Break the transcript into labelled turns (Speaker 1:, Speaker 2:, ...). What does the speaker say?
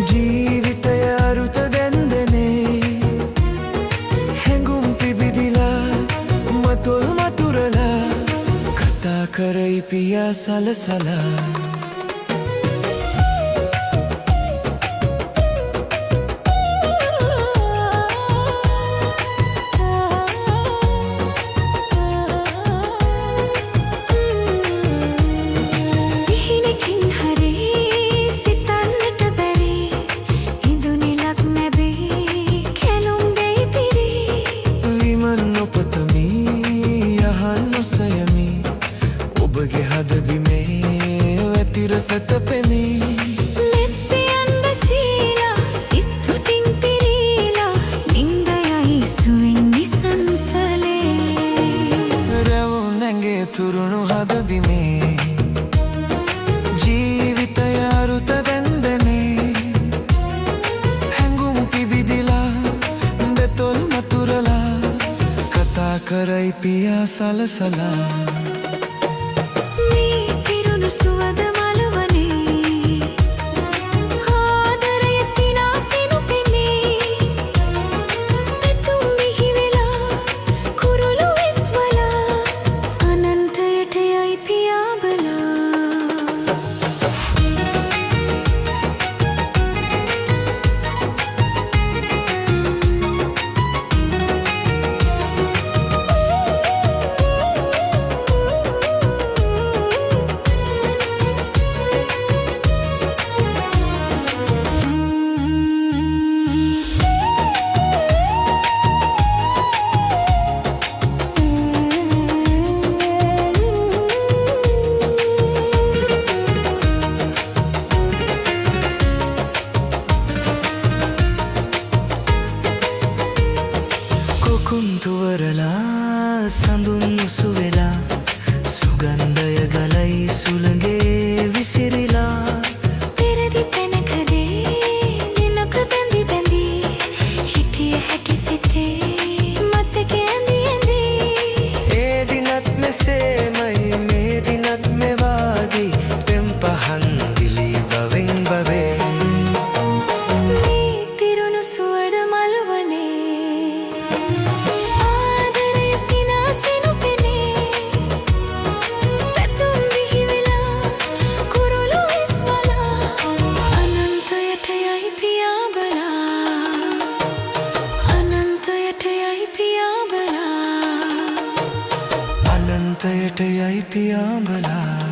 Speaker 1: ජීවිතය අරුත දැන්දනේ හැඟුම් පිබිදිලා මතුල් මතුරලා කතා කරයි පියා සලසලා ඔබගේ හදබිමේ වැතිර සතපෙමි
Speaker 2: මෙත්පියන් බැසීලා සිත්තුටින් පිරීලා නින්දයයි සුවෙන් නිසංසලේ
Speaker 1: රැවුම් නැගේ තුරුණු හදබිමේ ජීවිතය අරුත දැන්දනේ හැඟුම් පිබිදිලා දෙතොල් මතුරලා කතා කරයි පියා සලසලා
Speaker 2: සුවද මලවනේ ආදරය සිනාසිනු පෙනේ පැතුම් බිහිවෙලා කුරුළු විස්වලා අනන්තයට යයි පියා බලා
Speaker 1: කුන්තුවරලා සඳුන් මුසු වෙලා සුගන්ධය ගලයි සුළඟේ විසිරිලා
Speaker 2: පෙරදි තැනකදී දිනක බැඳි බැඳි හිටිය හැකි සිතේ මතක ඇඳි ඇඳි
Speaker 1: ඒ දිනත් මෙසේමයි මේ දිනත් මෙවාගේ පෙම් පහන් දිලි බවෙන් බවේ
Speaker 2: මේ පිරුණු සුවඳ මලවනේ
Speaker 1: අනන්තයට යයි පියා බලා